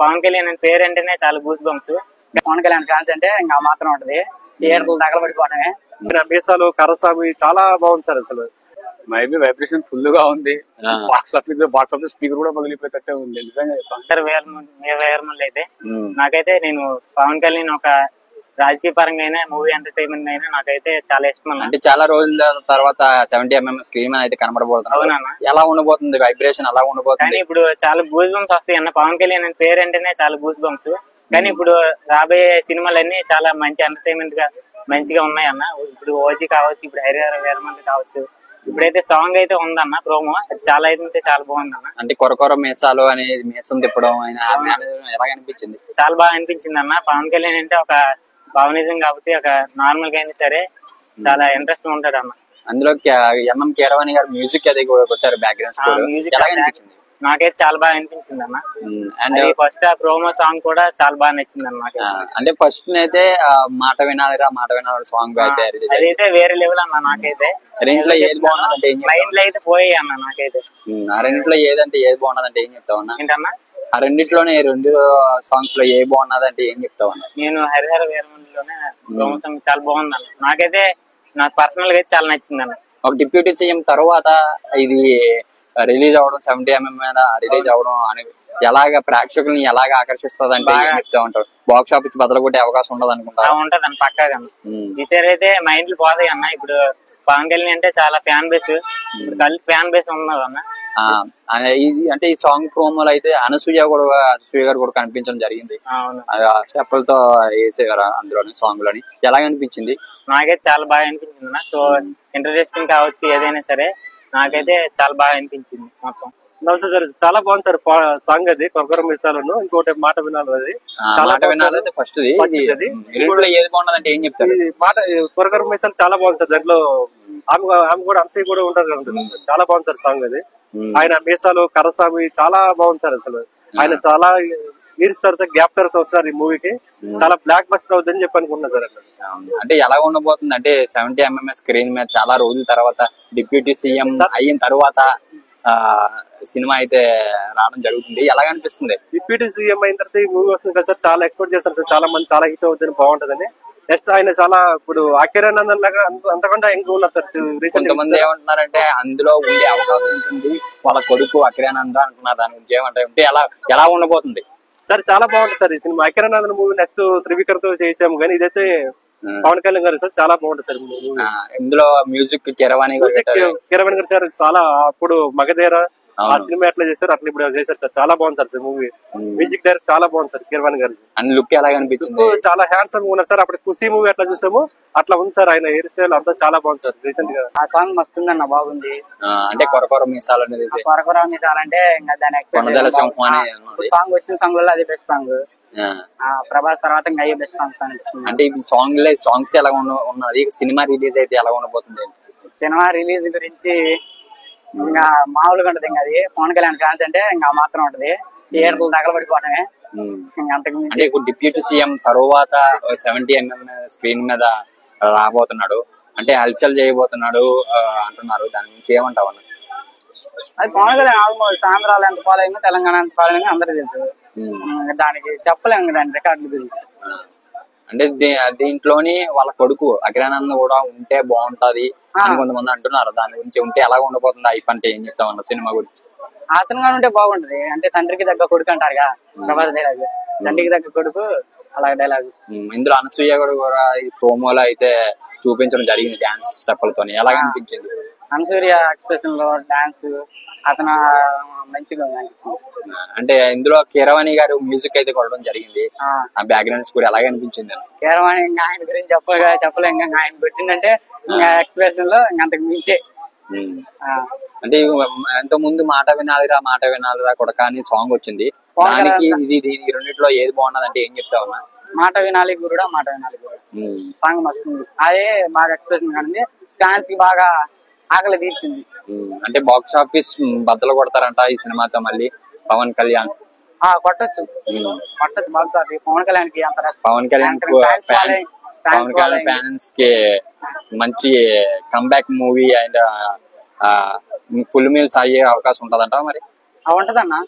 పవన్ కళ్యాణ్ అని పేరు అంటేనే చాలా goose bumps. Pawan Kalyan fans అంటే ఇంకా మాత్రం ఉంటది, థియేటర్లు తగలబడిపోవటమే. మీసాలు కరసామి చాలా బాగుంది సార్. అసలు మైబీ వైబ్రేషన్ ఫుల్ గా ఉంది. బాక్స్ ఆఫీస్ స్పీకర్ కూడా పగిలిపోయేటట్టే ఉంది. నిజంగా వేరమల్ అయితే నాకైతే నేను పవన్ కళ్యాణ్ ఒక రాజకీయ పరంగా అయినా మూవీ ఎంటర్టైన్మెంట్ అయినా నాకైతే చాలా ఇష్టం. అంటే చాలా రోజుల తర్వాత 70mm స్క్రీన్ అయితే కనబడబోతుంది. అవునన్నా, ఎలా ఉండబోతుంది వైబ్రేషన్, అలా ఉండబోతుంది. కానీ ఇప్పుడు చాలా గూస్ బంప్స్ వస్తాయి అన్న. పవన్ కళ్యాణ్ అని పేరు అంటేనే చాలా గూస్ బంప్స్. కానీ ఇప్పుడు రాబోయే సినిమాలన్నీ చాలా మంచి ఎంటర్టైన్మెంట్ గా మంచిగా ఉన్నాయి అన్న. ఇప్పుడు ఓజీ కావచ్చు, ఇప్పుడు హరిహర వీరమల్లి కావచ్చు, ఇప్పుడైతే సాంగ్ అయితే ఉందన్న ప్రోమో, చాలా అయితే చాలా బాగుంది అన్న. అంటే కొరకొర మీసాలు అనేది మీసం తిప్పడం ఎలా అనిపించింది? చాలా బాగా అనిపించింది అన్న. పవన్ కళ్యాణ్ అంటే ఒక భావనిజం కాబట్టి ఒక నార్మల్ గా అయినా సరే చాలా ఇంట్రెస్ట్ ఉంటాడు అన్న. అందులో ఎంఎం కీరవాణి గారు మ్యూజిక్ అది కూడా కొట్టారు, బ్యాక్గ్రౌండ్ స్కోర్. మ్యూజిక్ నాకైతే చాలా బాగా అనిపించింది అన్న. అండ్ ఫస్ట్ ఆ ప్రోమో సాంగ్ కూడా చాలా బాగా నచ్చింది అన్న నాకు. అంటే ఫస్ట్ అయితే మాట వినాలిరా మాట వినాలి సాంగ్ అయితే అదైతే వేరే లెవెల్ అన్న. నాకైతే రెంట్లో ఏది బాగున్నదంటే మైండ్ లో అయితే పోయాయి అన్న. నాకైతే ఆ రెంట్లో ఏదంటే ఏది బాగున్నదంటే ఏం చెప్తావు అన్న? ఏంటన్నా ఆ రెండిట్లోనే రెండు సాంగ్స్ లో ఏ బాగున్నదంటే ఏం చెప్తావు అన్న? నేను హరిహర వీరమల్లిలోనే ప్రోమో సాంగ్ చాలా బాగుంది అన్న. నాకైతే నాకు పర్సనల్ గా చాలా నచ్చింది అన్న. ఒక డిప్యూటీ సీఎం తర్వాత ఇది రిలీజ్ అవడం, 70mm మీద రిలీజ్ అవడం అనేది ఎలాగ ప్రేక్షకుల్ని ఎలాగ ఆకర్షిస్తుంది అంటే చెప్తా ఉంటారు. బాక్స్ ఆఫీస్ బదులు కొట్టే అవకాశం ఉండదు అనుకుంటా. ఉంటది అన్న పక్కాగా. ఈసారి అయితే మైండ్లు పోతాయి అన్న. ఇప్పుడు పవన్ కళ్యాణ్ అంటే చాలా ఫ్యాన్ బేస్, ఫ్యాన్ బేస్ ఉన్నది అన్న. అంటే ఈ సాంగ్ ప్రోమోలో అయితే అనసూయ గారు కూడా కనిపించడం జరిగింది. స్టెప్పులతో వేసేవారు అందులోని సాంగ్ లోని. ఎలా అనిపించింది? నాకైతే చాలా బాగా అనిపించింది అన్న. సో ఇంట్రెస్టింగ్ కావచ్చు ఏదైనా సరే, నాకైతే చాలా బాగా అనిపించింది మొత్తం. నమస్తే సార్, చాలా బాగుంది సార్ సాంగ్ అది కొరకొర మీసాలను. ఇంకోటి మాట వినాలి, అది చాలా వినాలి. ఫస్ట్ ఏది బాగున్నదంటే ఏం చెప్తారు? మాట కొరకొర మీసాలు చాలా బాగుంది సార్. దాంట్లో ఆమె కూడా అనసూయ కూడా ఉంటారు కదా, చాలా బాగుంది సార్ సాంగ్ అది. ఆయన మీసాలు కరసామి చాలా బాగుంది సార్. అసలు ఆయన చాలా ఇయర్స్ తర్వాత గ్యాప్ తర్వాత వస్తారు ఈ మూవీకి. చాలా బ్లాక్ బస్టర్ అవుతుందని చెప్పి అనుకుంటున్నా సార్. అంటే ఎలా ఉండబోతుంది అంటే 70mm స్క్రీన్ మీద చాలా రోజుల తర్వాత డిప్యూటీ సీఎం అయిన తర్వాత సినిమా అయితే రావడం జరుగుతుంది. ఎలా అనిపిస్తుంది? డిప్యూటీ సీఎం అయిన తర్వాత ఈ మూవీ వస్తుంది కదా సార్, చాలా ఎక్స్పెక్ట్ చేస్తారు సార్. చాలా మంది చాలా హిట్ అవుతుంది, బాగుంటదని. నెక్స్ట్ ఆయన చాలా ఇప్పుడు అకిరానందన్ లాగా అంతకంటే ఇంకా ఉన్నారు సార్. కొంతమంది ఏమంటున్నారంటే అందులో ఉండే అవకాశం ఉంటుంది, వాళ్ళ కొడుకు అకిరానందన్ అంటున్నారు. దాని గురించి ఏమంటారు? ఎలా ఉండబోతుంది సార్? చాలా బాగుంటుంది సార్ ఈ cinema. Akira Nandan movie next Trivikram తో చేసాము, కానీ ఇదైతే పవన్ కళ్యాణ్ గారు సార్ చాలా బాగుంటుంది సార్. ఇందులో మ్యూజిక్ కిరవాణి గారు సార్. చాలా అప్పుడు మగధీర ఆ సినిమా ఎట్లా చేశారు అట్లా ఇప్పుడు చేశారు సార్. చాలా బాగుంది సార్ మూవీ. మ్యూజిక్ డైరెక్టర్ చాలా బాగుంది సార్ కిరవాణి గారు. అండ్ లుక్ ఎలా అనిపించింది? చాలా హ్యాండ్సమ్ ఉన్నారు సార్. అప్పుడు ఖుషి మూవీ ఎట్లా చూసాము అట్లా ఉంది సార్. ఆయన హెయిర్ స్టైల్ అంతా చాలా బాగుంది సార్. రీసెంట్ గా ఆ సాంగ్ మస్తుంది అన్న, బాగుంది. అంటే కొరకొర మీసాలు అనేది, కొరకొర మీసాలు అంటే దాని సాంగ్ వచ్చిన సాంగ్ లో అది బెస్ట్ సాంగ్. ప్రభాస్ తర్వాత ఇంకా అయ్యే బెస్ట్ సాంగ్స్ అనిపిస్తుంది. అంటే ఈ సాంగ్స్ ఎలా ఉన్నది? సినిమా రిలీజ్ అయితే ఎలా ఉండబోతుంది? సినిమా రిలీజ్ గురించి ఇంకా మామూలుగా ఉంటది. ఇంకా అది పవన్ కళ్యాణ్ ఫ్యాన్స్ అంటే ఇంకా మాత్రం ఉంటది, థియేటర్లు తగలబడిపోవటమే. అంటే డిప్యూటీ సీఎం తర్వాత 70mm స్క్రీన్ మీద రాబోతున్నాడు, అంటే హల్చల్ చేయబోతున్నాడు అంటున్నారు. దాని గురించి ఏమంటావు? అది పవన్ కళ్యాణ్ ఆల్మోస్ట్ ఆంధ్రాలో ఎంత ఫాలోయింగ్, తెలంగాణ ఎంత ఫాలోయింగ్ అందరికీ తెలుసు. దానికి చెప్పలేము దాని రికార్డుల గురించి. అంటే దీంట్లోని వాళ్ళ కొడుకు అకిరానంద్ కూడా ఉంటే బాగుంటది అని కొంతమంది అంటున్నారు. దాని గురించి ఉంటే ఎలా ఉండబోతుంది ఐప్ అంటే ఏం చెప్తామన్న సినిమా గురించి? అతనుగా ఉంటే బాగుంటది. అంటే తండ్రికి దగ్గర కొడుకు అంటారుగా, ప్రభాస్ డైలాగ్, తండ్రికి దగ్గర కొడుకు అలాగే డైలాగ్. ఇందులో అనసూయ కూడా ఈ ప్రోమోలో అయితే చూపించడం జరిగింది డాన్స్ స్టెప్పులతో. ఎలా అనిపించింది? అనసూయ ఎక్స్ప్రెషన్ లో డాన్స్ అతను మంచిగా అనిపిస్తుంది. అంటే ఇందులో కీరవాణి గారు మ్యూజిక్ అయితే కొట్టడం జరిగింది. ఆ బ్యాక్గ్రౌండ్ స్కోర్ ఎలాగ అనిపించింది? కీరవాణి ఇంకా ఆయన గురించి చెప్పలేం. ఇంకా ఆయన పెట్టిందంటే ఎక్స్ప్రెషన్ లో అంతకు మించే. అంటే ఎంతో ముందు మాట వినాలిరా కొడక అని సాంగ్ వచ్చింది. దానికి ఇది రెండిట్లో ఏది బాగున్నది అంటే ఏం చెప్తావు? మాట వినాలి గురుడా, మాట వినాలి గురుడా సాంగ్ మస్తుంది. అదే బాగా ఎక్స్ప్రెషన్ కానీ ఫ్యాన్స్ కి బాగా ఆకలి తీర్చింది. అంటే బాక్స్ ఆఫీస్ బద్దలు కొడతారంట ఈ సినిమాతో మళ్ళీ పవన్ కళ్యాణ్. కొట్టచ్చు బాక్స్ ఆఫీస్. పవన్ కళ్యాణ్ కి అంత పవన్ కళ్యాణ్ ఫ్యాన్స్ కి మంచి comeback movie and full meals అయ్యే అవకాశం ఉంటదంట మరి. ఉంటదన్నా.